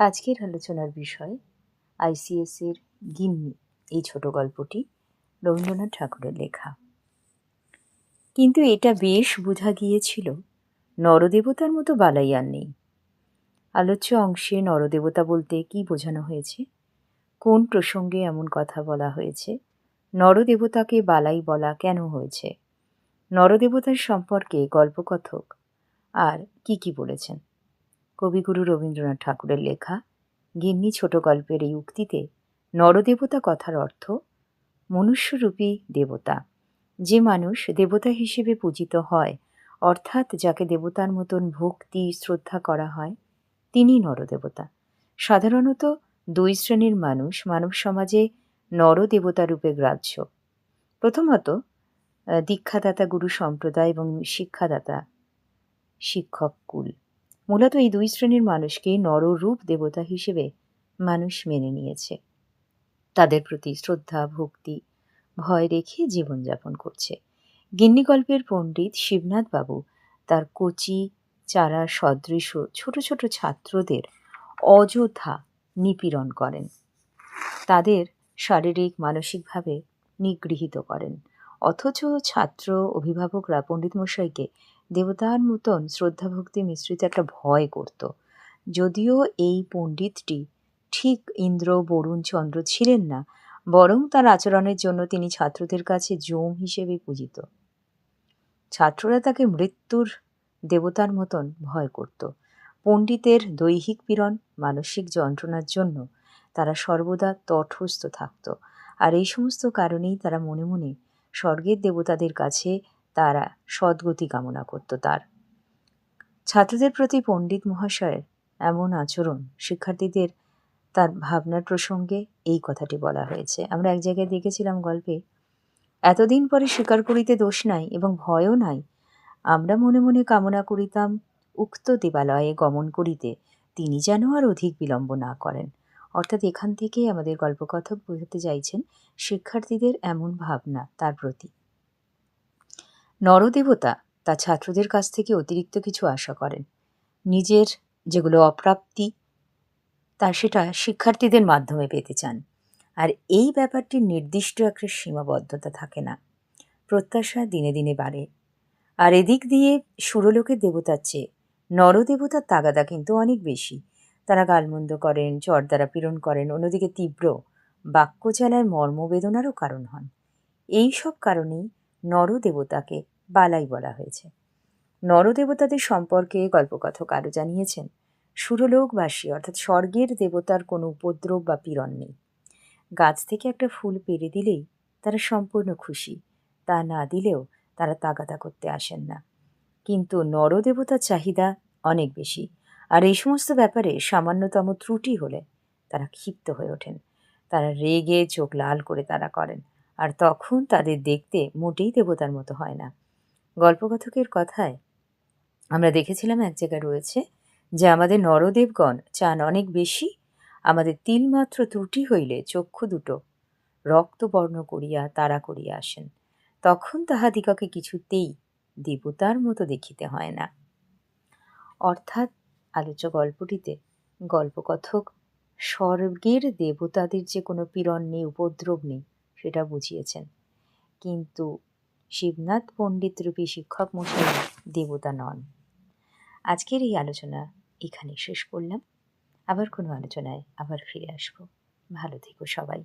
আজকের আলোচনার বিষয় আইসিএসের গিন্নি এই ছোট গল্পটি রবীন্দ্রনাথ ঠাকুরের লেখা। কিন্তু এটা বেশ বোঝা গিয়েছিল নরদেবতার মতো বালাই আর নেই। আলোচ্য অংশে নরদেবতা বলতে কি বোঝানো হয়েছে, কোন প্রসঙ্গে এমন কথা বলা হয়েছে, নরদেবতাকে বালাই বলা কেন হয়েছে, নরদেবতার সম্পর্কে গল্পকথক আর কি কি বলেছেন। কবিগুরু রবীন্দ্রনাথ ঠাকুরের লেখা গিন্নি ছোট গল্পের এই উক্তিতে নরদেবতা কথার অর্থ মনুষ্যরূপী দেবতা, যে মানুষ দেবতা হিসেবে পূজিত হয়, অর্থাৎ যাকে দেবতার মতন ভক্তি শ্রদ্ধা করা হয়, তিনি নরদেবতা। সাধারণত দুই শ্রেণীর মানুষ মানব সমাজে নরদেবতা রূপে গ্রাহ্য। প্রথমত দীক্ষাদাতা গুরু সম্প্রদায় এবং শিক্ষাদাতা শিক্ষক কুল। মূলত এই দুই শ্রেণীর মানুষকে নররূপ দেবতা হিসেবে মানুষ মেনে নিয়েছে। তাদের প্রতি শ্রদ্ধা ভক্তি ভয় রেখে জীবনযাপন করছে। গিন্নি গল্পের পণ্ডিত শিবনাথ বাবু তার কচি চারা সদৃশ ছোট ছোট ছাত্রদের অযথা নিপীড়ন করেন, তাদের শারীরিক মানসিকভাবে নিগৃহীত করেন। অথচ ছাত্র অভিভাবকরা পণ্ডিত মশাইকে দেবতার মতন শ্রদ্ধা ভক্তি মিশ্রিত একটা ভয় করত। যদিও এই পণ্ডিতটি ঠিক ইন্দ্র বরুণ চন্দ্র ছিলেন না, বরং তার আচরণের জন্য তিনি ছাত্রদের কাছে যম হিসেবে পূজিত। ছাত্ররা তাকে মৃত্যুর দেবতার মতন ভয় করত। পণ্ডিতের দৈহিক পীড়ন মানসিক যন্ত্রণার জন্য তারা সর্বদা তটস্থ থাকত, আর এই সমস্ত কারণেই তারা মনে মনে স্বর্গের দেবতাদের কাছে তারা সদ্গতি কামনা করত। তার ছাত্রদের প্রতি পণ্ডিত মহাশয়ের এমন আচরণ শিক্ষার্থীদের তার ভাবনার প্রসঙ্গে এই কথাটি বলা হয়েছে। আমরা এক জায়গায় দেখেছিলাম গল্পে, এতদিন পরে স্বীকার করিতে দোষ নাই এবং ভয়ও নাই, আমরা মনে মনে কামনা করিতাম উক্ত দেবালয়ে গমন করিতে তিনি যেন আর অধিক বিলম্ব না করেন। অর্থাৎ এখান থেকেই আমাদের গল্পকথক বোঝাতে চাইছেন শিক্ষার্থীদের এমন ভাবনা তার প্রতি। নরদেবতা তার ছাত্রদের কাছ থেকে অতিরিক্ত কিছু আশা করেন, নিজের যেগুলো অপ্রাপ্তি তা সেটা শিক্ষার্থীদের মাধ্যমে পেতে চান। আর এই ব্যাপারটির নির্দিষ্ট একটা সীমাবদ্ধতা থাকে না, প্রত্যাশা দিনে দিনে বাড়ে। আর এদিক দিয়ে সুরলোকের দেবতার চেয়ে নরদেবতার তাগাদা কিন্তু অনেক বেশি। তারা গালমন্দ করেন, চর দ্বারা পীড়ন করেন, অন্যদিকে তীব্র বাক্যচালায় মর্মবেদনারও কারণ হন। এই সব কারণেই নরদেবতাকে বালাই বলা হয়েছে। নরদেবতাদের সম্পর্কে গল্পকথক আরও জানিয়েছেন, সুরলোকবাসী অর্থাৎ স্বর্গের দেবতার কোনো উপদ্রব বা পীড়ন নেই। গাছ থেকে একটা ফুল পেড়ে দিলেই তারা সম্পূর্ণ খুশি, তা না দিলেও তারা তাগাদা করতে আসেন না। কিন্তু নরদেবতার চাহিদা অনেক বেশি, আর এই সমস্ত ব্যাপারে সামান্যতম ত্রুটি হলে তারা ক্ষিপ্ত হয়ে ওঠেন। তারা রেগে চোখ লাল করে তারা করেন, আর তখন তাদের দেখতে মোটেই দেবতার মতো হয় না। গল্পকথকের কথায় আমরা দেখেছিলাম এক জায়গায় রয়েছে যে আমাদের নরদেবগণ চান অনেক বেশি, আমাদের তিলমাত্র ত্রুটি হইলে চক্ষু দুটো রক্তবর্ণ করিয়া তারা করিয়া আসেন, তখন তাহাদিগকে কিছুতেই দেবতার মতো দেখিতে হয় না। অর্থাৎ আলোচ্য গল্পটিতে গল্পকথক স্বর্গের দেবতাদের যে কোনো পীড়ন নেই, উপদ্রব নেই, সেটা বুঝিয়েছেন। কিন্তু শিবনাথ পণ্ডিত রূপী শিক্ষক মশাই দেবতা নন। আজকের এই আলোচনা এখানে শেষ করলাম। আবার কোনো আলোচনায় আবার ফিরে আসবো। ভালো থেকো সবাই।